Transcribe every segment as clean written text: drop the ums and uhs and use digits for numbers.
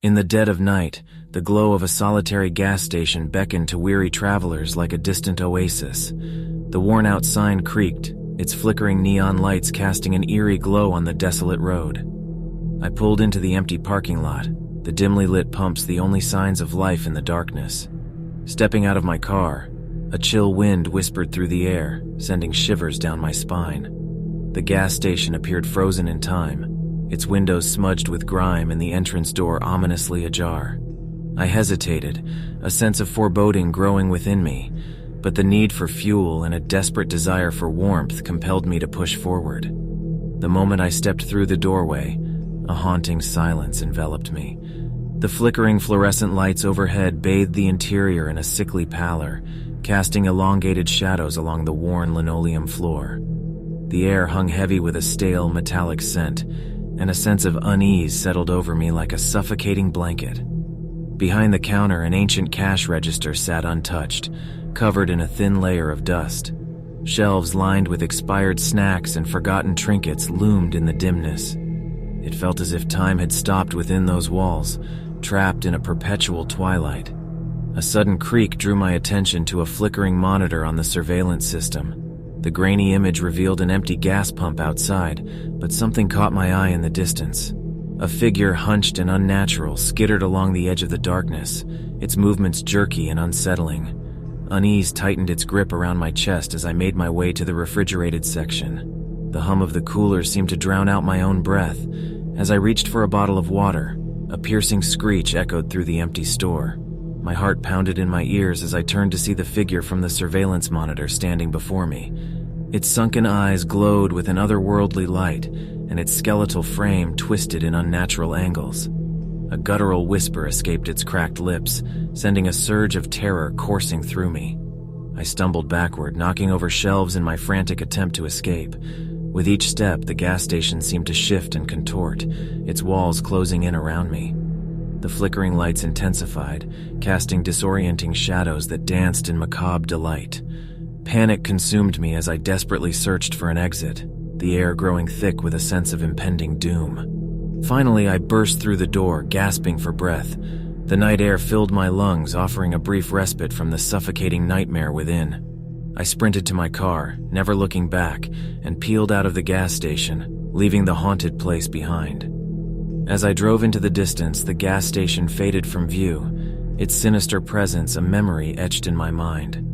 In the dead of night, the glow of a solitary gas station beckoned to weary travelers like a distant oasis. The worn-out sign creaked, its flickering neon lights casting an eerie glow on the desolate road. I pulled into the empty parking lot, the dimly lit pumps the only signs of life in the darkness. Stepping out of my car, a chill wind whispered through the air, sending shivers down my spine. The gas station appeared frozen in time, its windows smudged with grime and the entrance door ominously ajar. I hesitated, a sense of foreboding growing within me, but the need for fuel and a desperate desire for warmth compelled me to push forward. The moment I stepped through the doorway, a haunting silence enveloped me. The flickering fluorescent lights overhead bathed the interior in a sickly pallor, casting elongated shadows along the worn linoleum floor. The air hung heavy with a stale, metallic scent, and a sense of unease settled over me like a suffocating blanket. Behind the counter, an ancient cash register sat untouched, covered in a thin layer of dust. Shelves lined with expired snacks and forgotten trinkets loomed in the dimness. It felt as if time had stopped within those walls, trapped in a perpetual twilight. A sudden creak drew my attention to a flickering monitor on the surveillance system. The grainy image revealed an empty gas pump outside, but something caught my eye in the distance. A figure hunched and unnatural skittered along the edge of the darkness, its movements jerky and unsettling. Unease tightened its grip around my chest as I made my way to the refrigerated section. The hum of the cooler seemed to drown out my own breath. As I reached for a bottle of water, a piercing screech echoed through the empty store. My heart pounded in my ears as I turned to see the figure from the surveillance monitor standing before me. Its sunken eyes glowed with an otherworldly light, and its skeletal frame twisted in unnatural angles. A guttural whisper escaped its cracked lips, sending a surge of terror coursing through me. I stumbled backward, knocking over shelves in my frantic attempt to escape. With each step, the gas station seemed to shift and contort, its walls closing in around me. The flickering lights intensified, casting disorienting shadows that danced in macabre delight. Panic consumed me as I desperately searched for an exit, the air growing thick with a sense of impending doom. Finally, I burst through the door, gasping for breath. The night air filled my lungs, offering a brief respite from the suffocating nightmare within. I sprinted to my car, never looking back, and peeled out of the gas station, leaving the haunted place behind. As I drove into the distance, the gas station faded from view, its sinister presence a memory etched in my mind.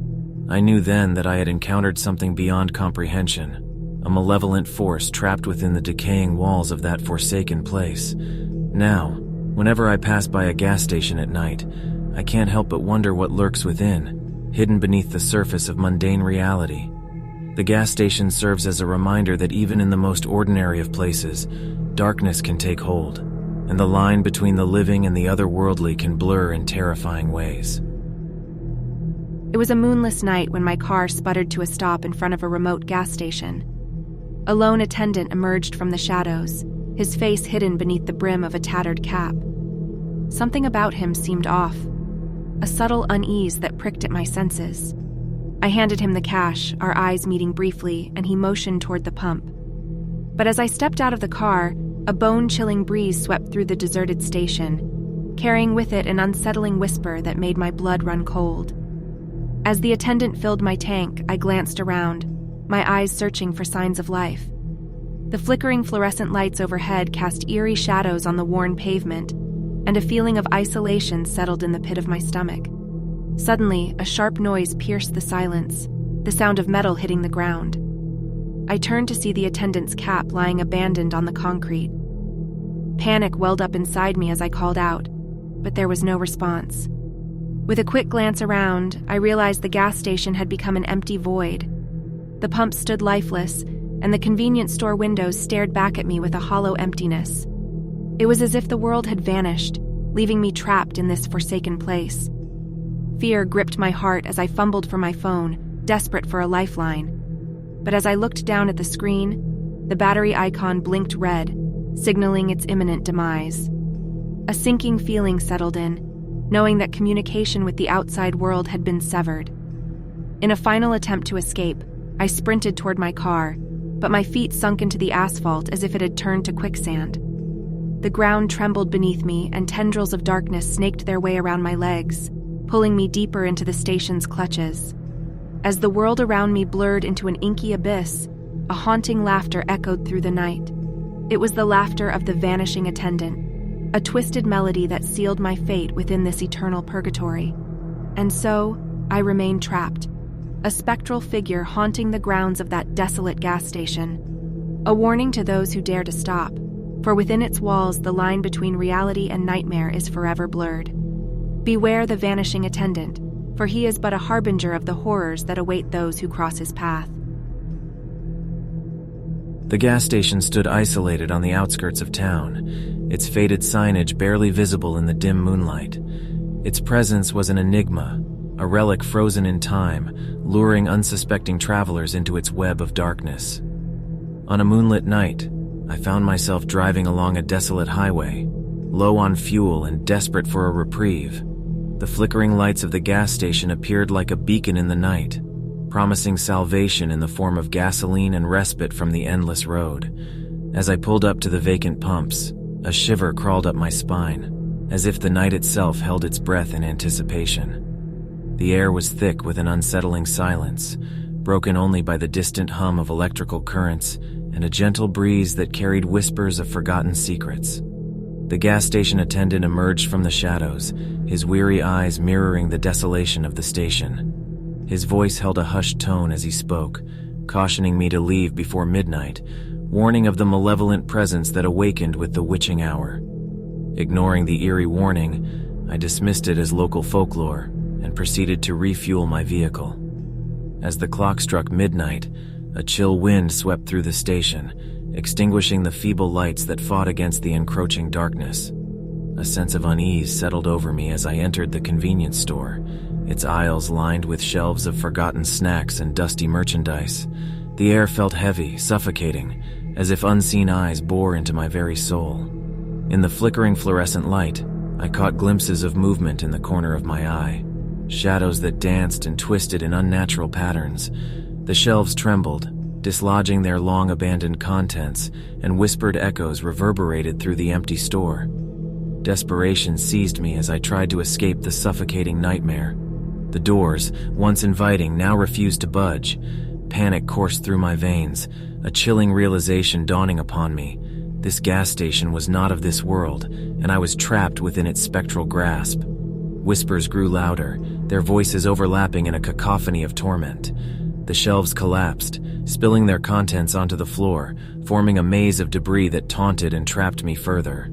I knew then that I had encountered something beyond comprehension, a malevolent force trapped within the decaying walls of that forsaken place. Now, whenever I pass by a gas station at night, I can't help but wonder what lurks within, hidden beneath the surface of mundane reality. The gas station serves as a reminder that even in the most ordinary of places, darkness can take hold, and the line between the living and the otherworldly can blur in terrifying ways. It was a moonless night when my car sputtered to a stop in front of a remote gas station. A lone attendant emerged from the shadows, his face hidden beneath the brim of a tattered cap. Something about him seemed off, a subtle unease that pricked at my senses. I handed him the cash, our eyes meeting briefly, and he motioned toward the pump. But as I stepped out of the car, a bone-chilling breeze swept through the deserted station, carrying with it an unsettling whisper that made my blood run cold. As the attendant filled my tank, I glanced around, my eyes searching for signs of life. The flickering fluorescent lights overhead cast eerie shadows on the worn pavement, and a feeling of isolation settled in the pit of my stomach. Suddenly, a sharp noise pierced the silence, the sound of metal hitting the ground. I turned to see the attendant's cap lying abandoned on the concrete. Panic welled up inside me as I called out, but there was no response. With a quick glance around, I realized the gas station had become an empty void. The pump stood lifeless, and the convenience store windows stared back at me with a hollow emptiness. It was as if the world had vanished, leaving me trapped in this forsaken place. Fear gripped my heart as I fumbled for my phone, desperate for a lifeline. But as I looked down at the screen, the battery icon blinked red, signaling its imminent demise. A sinking feeling settled in, knowing that communication with the outside world had been severed. In a final attempt to escape, I sprinted toward my car, but my feet sunk into the asphalt as if it had turned to quicksand. The ground trembled beneath me, and tendrils of darkness snaked their way around my legs, pulling me deeper into the station's clutches. As the world around me blurred into an inky abyss, a haunting laughter echoed through the night. It was the laughter of the vanishing attendant, a twisted melody that sealed my fate within this eternal purgatory. And so, I remained trapped, a spectral figure haunting the grounds of that desolate gas station. A warning to those who dare to stop, for within its walls the line between reality and nightmare is forever blurred. Beware the vanishing attendant, for he is but a harbinger of the horrors that await those who cross his path. The gas station stood isolated on the outskirts of town, its faded signage barely visible in the dim moonlight. Its presence was an enigma, a relic frozen in time, luring unsuspecting travelers into its web of darkness. On a moonlit night, I found myself driving along a desolate highway, low on fuel and desperate for a reprieve. The flickering lights of the gas station appeared like a beacon in the night, promising salvation in the form of gasoline and respite from the endless road. As I pulled up to the vacant pumps, a shiver crawled up my spine, as if the night itself held its breath in anticipation. The air was thick with an unsettling silence, broken only by the distant hum of electrical currents and a gentle breeze that carried whispers of forgotten secrets. The gas station attendant emerged from the shadows, his weary eyes mirroring the desolation of the station. His voice held a hushed tone as he spoke, cautioning me to leave before midnight, warning of the malevolent presence that awakened with the witching hour. Ignoring the eerie warning, I dismissed it as local folklore and proceeded to refuel my vehicle. As the clock struck midnight, a chill wind swept through the station, extinguishing the feeble lights that fought against the encroaching darkness. A sense of unease settled over me as I entered the convenience store, its aisles lined with shelves of forgotten snacks and dusty merchandise. The air felt heavy, suffocating, as if unseen eyes bore into my very soul. In the flickering fluorescent light, I caught glimpses of movement in the corner of my eye, shadows that danced and twisted in unnatural patterns. The shelves trembled, dislodging their long-abandoned contents, and whispered echoes reverberated through the empty store. Desperation seized me as I tried to escape the suffocating nightmare. The doors, once inviting, now refused to budge. Panic coursed through my veins, a chilling realization dawning upon me. This gas station was not of this world, and I was trapped within its spectral grasp. Whispers grew louder, their voices overlapping in a cacophony of torment. The shelves collapsed, spilling their contents onto the floor, forming a maze of debris that taunted and trapped me further.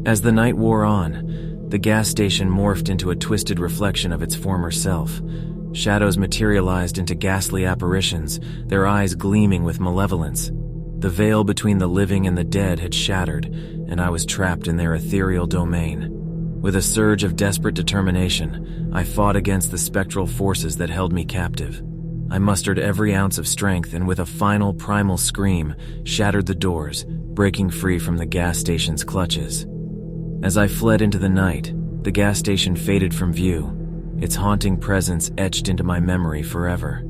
As the night wore on, the gas station morphed into a twisted reflection of its former self. Shadows materialized into ghastly apparitions, their eyes gleaming with malevolence. The veil between the living and the dead had shattered, and I was trapped in their ethereal domain. With a surge of desperate determination, I fought against the spectral forces that held me captive. I mustered every ounce of strength and with a final primal scream, shattered the doors, breaking free from the gas station's clutches. As I fled into the night, the gas station faded from view, its haunting presence etched into my memory forever.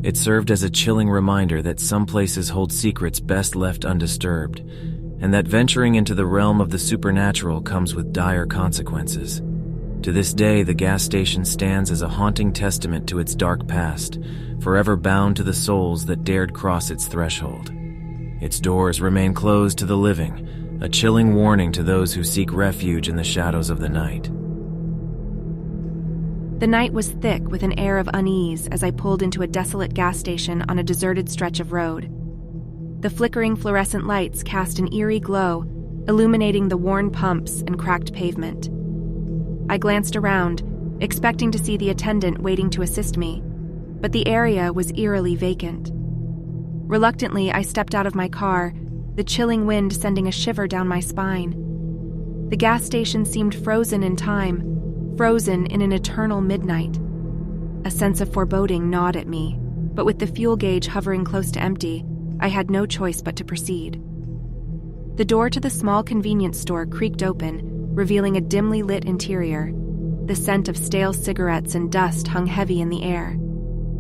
It served as a chilling reminder that some places hold secrets best left undisturbed, and that venturing into the realm of the supernatural comes with dire consequences. To this day, the gas station stands as a haunting testament to its dark past, forever bound to the souls that dared cross its threshold. Its doors remain closed to the living, a chilling warning to those who seek refuge in the shadows of the night. The night was thick with an air of unease as I pulled into a desolate gas station on a deserted stretch of road. The flickering fluorescent lights cast an eerie glow, illuminating the worn pumps and cracked pavement. I glanced around, expecting to see the attendant waiting to assist me, but the area was eerily vacant. Reluctantly, I stepped out of my car, the chilling wind sending a shiver down my spine. The gas station seemed frozen in time, frozen in an eternal midnight. A sense of foreboding gnawed at me, but with the fuel gauge hovering close to empty, I had no choice but to proceed. The door to the small convenience store creaked open, revealing a dimly lit interior. The scent of stale cigarettes and dust hung heavy in the air.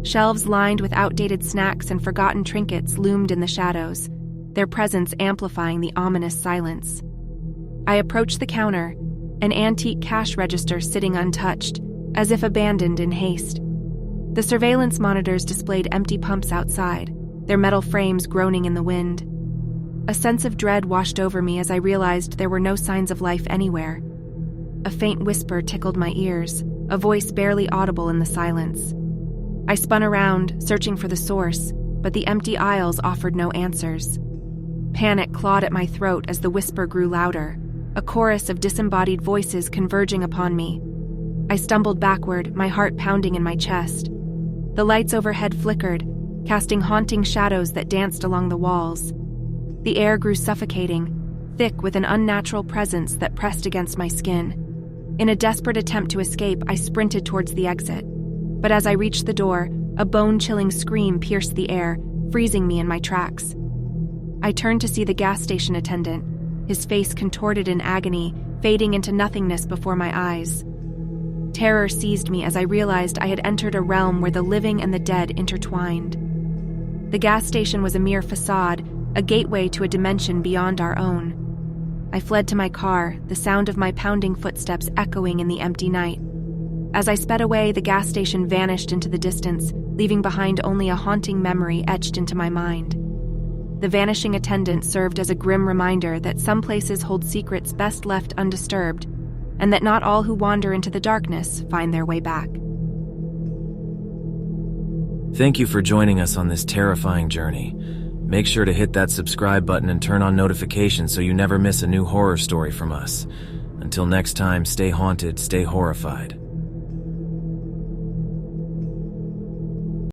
Shelves lined with outdated snacks and forgotten trinkets loomed in the shadows, their presence amplifying the ominous silence. I approached the counter, an antique cash register sitting untouched, as if abandoned in haste. The surveillance monitors displayed empty pumps outside, their metal frames groaning in the wind. A sense of dread washed over me as I realized there were no signs of life anywhere. A faint whisper tickled my ears, a voice barely audible in the silence. I spun around, searching for the source, but the empty aisles offered no answers. Panic clawed at my throat as the whisper grew louder, a chorus of disembodied voices converging upon me. I stumbled backward, my heart pounding in my chest. The lights overhead flickered, casting haunting shadows that danced along the walls. The air grew suffocating, thick with an unnatural presence that pressed against my skin. In a desperate attempt to escape, I sprinted towards the exit. But as I reached the door, a bone-chilling scream pierced the air, freezing me in my tracks. I turned to see the gas station attendant, his face contorted in agony, fading into nothingness before my eyes. Terror seized me as I realized I had entered a realm where the living and the dead intertwined. The gas station was a mere facade, a gateway to a dimension beyond our own. I fled to my car, the sound of my pounding footsteps echoing in the empty night. As I sped away, the gas station vanished into the distance, leaving behind only a haunting memory etched into my mind. The vanishing attendant served as a grim reminder that some places hold secrets best left undisturbed, and that not all who wander into the darkness find their way back. Thank you for joining us on this terrifying journey. Make sure to hit that subscribe button and turn on notifications so you never miss a new horror story from us. Until next time, stay haunted, stay horrified.